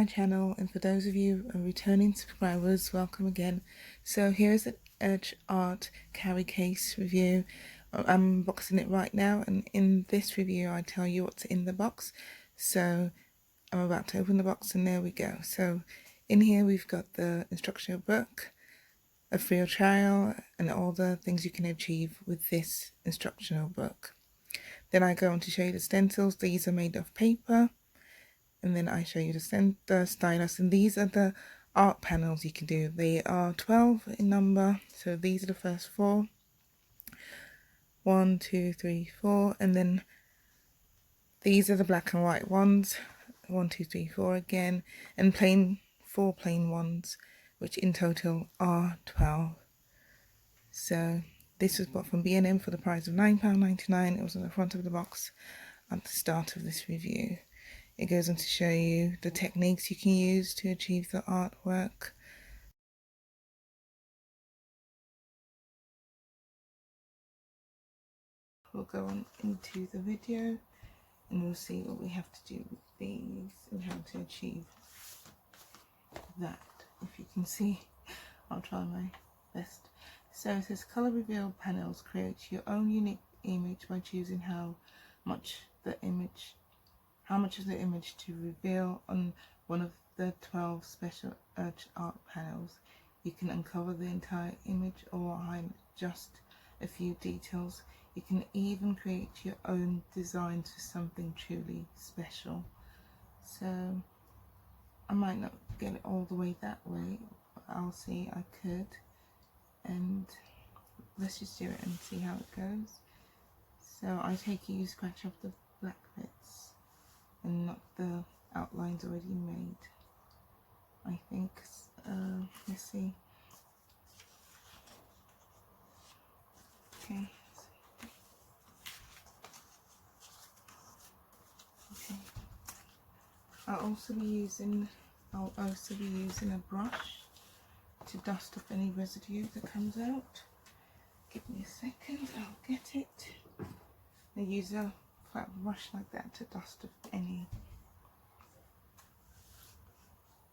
my channel, and for those of you returning subscribers, welcome again. So here's an Etch Art carry case review. I'm unboxing it right now, and in this review I tell you what's in the box. So I'm about to open the box, and there we go. So in here we've got the instructional book, a free trial, and all the things you can achieve with this instructional book. Then I go on to show you the stencils. These are made of paper. And then I show you the stylus, and these are the art panels you can do. They are 12 in number, so these are the first 4. 1, 2, 3, 4, and then these are the black and white ones. 1, 2, 3, 4 again, and 4 plain ones, which in total are 12. So this was bought from bandm for the price of £9.99. It was on the front of the box at the start of this review. It goes on to show you the techniques you can use to achieve the artwork. We'll go on into the video and we'll see what we have to do with these and how to achieve that. If you can see, I'll try my best. So it says color reveal panels. Create your own unique image by choosing how much of the image to reveal on one of the 12 special Etch Art panels. You can uncover the entire image or hide just a few details. You can even create your own designs for something truly special. So I might not get it all the way that way, but I'll see. I could, and let's just do it and see how it goes. So I take it you scratch off the black bits and not the outlines already made, I think. Let's see. Okay. Okay. I'll also be using a brush to dust off any residue that comes out. Give me a second, I'll get it. I use a flat brush like that to dust off any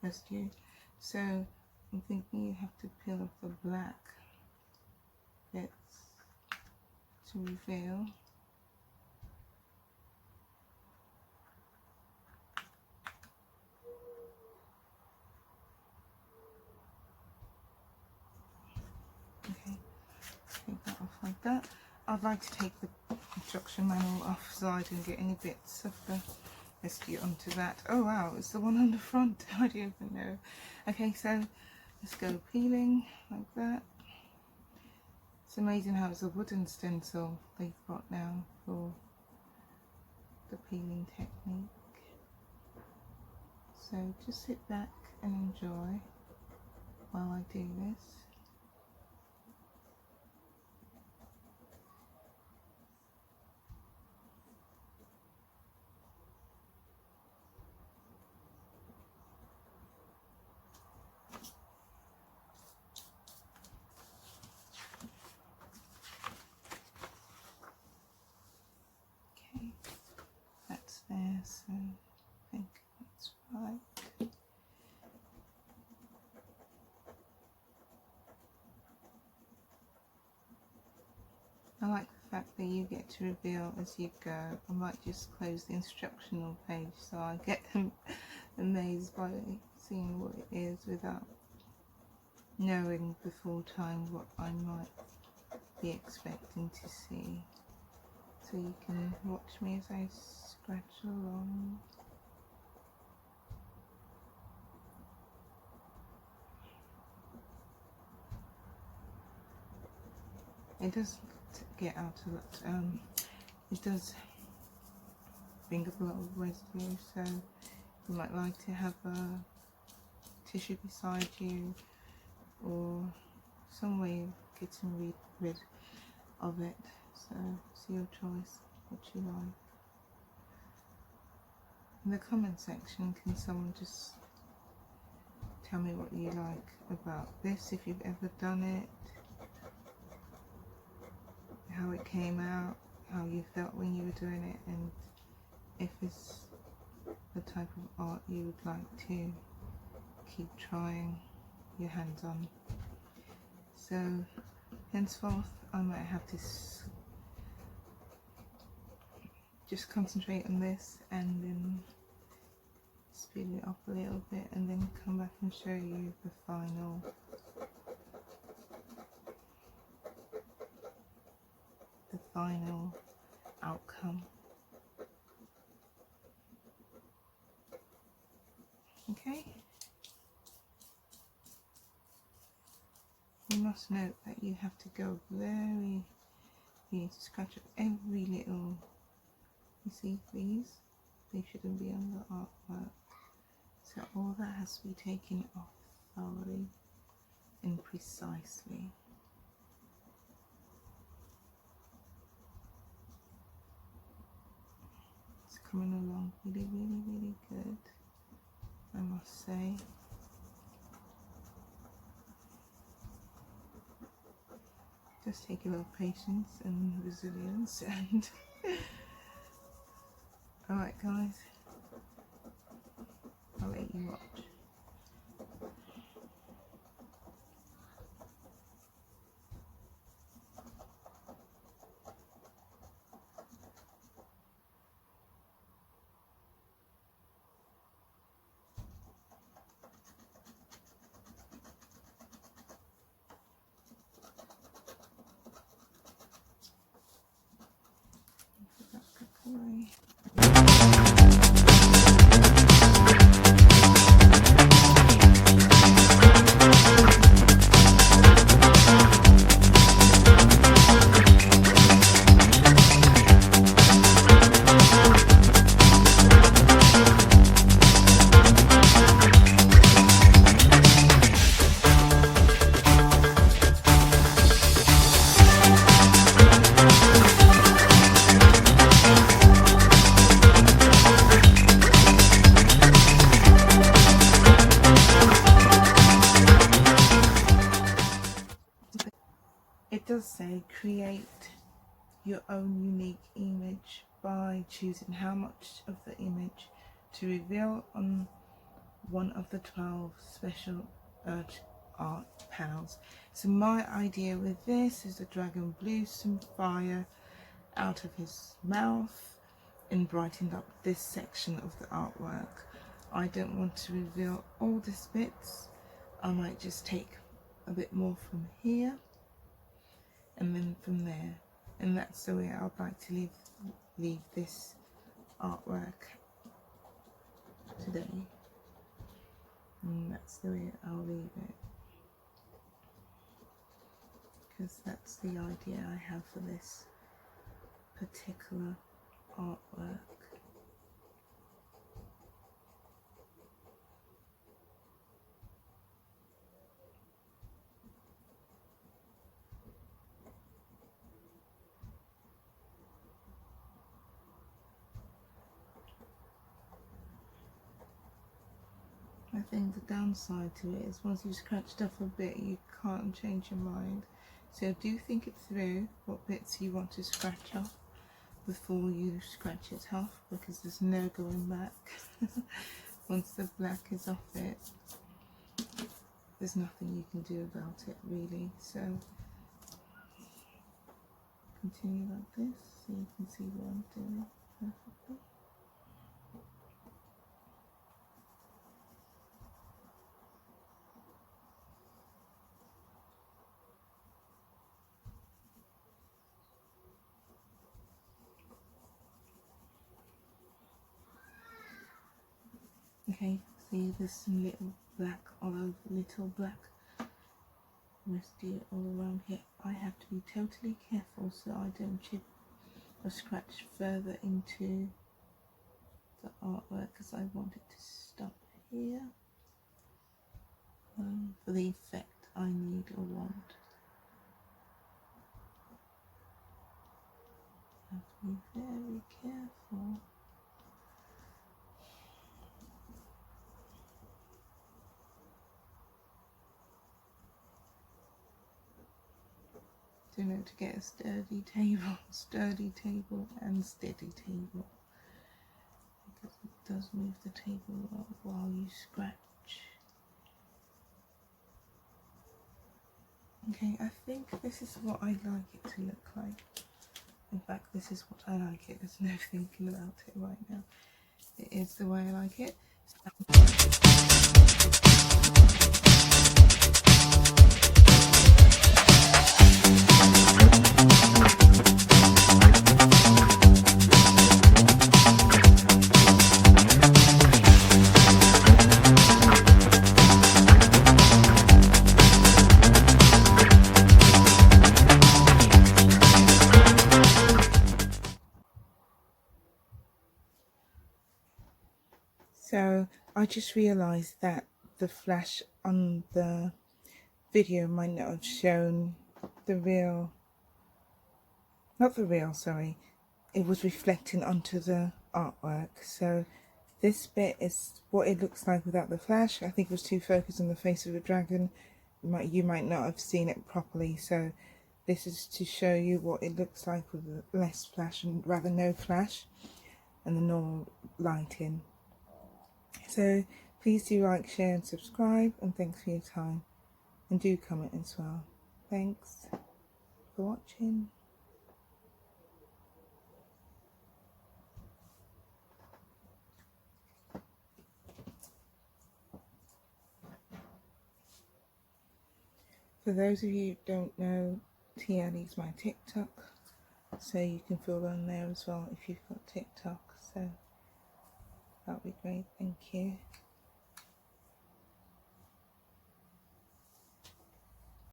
residue. So I'm thinking you have to peel off the black bits to reveal. Okay, take that off like that. I'd like to take the instruction manual off so I don't get any bits of the residue onto that. Oh wow, it's the one on the front. I don't even know. Okay, so let's go peeling like that. It's amazing how it's a wooden stencil they've got now for the peeling technique. So just sit back and enjoy while I do this. Okay, that's there, so I think that's right. I like the fact that you get to reveal as you go. I might just close the instructional page so I get amazed by seeing what it is without knowing before time what I might be expecting to see. So you can watch me as I scratch along. It does get out a lot. It does bring up a lot of residue, so you might like to have a tissue beside you or some way of getting rid of it. So it's your choice what you like. In the comment section, can someone just tell me what you like about this, if you've ever done it, how it came out, how you felt when you were doing it, and if it's the type of art you would like to keep trying your hands on. So henceforth I might have to just concentrate on this and then speed it up a little bit and then come back and show you the final outcome. Okay, you must note that you have to go you need to scratch up every little, you see these, they shouldn't be on the artwork, so all that has to be taken off thoroughly and precisely. It's coming along really, really, really good, I must say. Just take a little patience and resilience and alright guys, I'll let you watch. Away. It does say create your own unique image by choosing how much of the image to reveal on one of the 12 special Etch art panels. So my idea with this is the dragon blew some fire out of his mouth and brightened up this section of the artwork. I don't want to reveal all these bits. I might just take a bit more from here and then from there, and that's the way I'd like to leave this artwork today, and that's the way I'll leave it, because that's the idea I have for this particular artwork. I think the downside to it is once you've scratched off a bit, you can't change your mind. So do think it through what bits you want to scratch off before you scratch it off, because there's no going back. Once the black is off it, there's nothing you can do about it really. So continue like this so you can see what I'm doing perfectly. Okay, see there's some little black all over, little black residue all around here. I have to be totally careful so I don't chip or scratch further into the artwork, because I want it to stop here for the effect I need or want. I have to be very careful. To know to get a sturdy table and steady table, because does move the table while you scratch. Okay, I think this is what I'd like it to look like. In fact, this is what I like it. There's no thinking about it right now. It is the way I like it. So I just realised that the flash on the video might not have shown the real, not the real, sorry, it was reflecting onto the artwork. So this bit is what it looks like without the flash. I think it was too focused on the face of the dragon. You might not have seen it properly, so this is to show you what it looks like with less flash, and rather no flash, and the normal lighting. So please do like, share and subscribe, and thanks for your time, and do comment as well. Thanks for watching. For those of you who don't know, T.A is my TikTok, so you can follow on there as well if you've got TikTok, so that would be great. Thank you.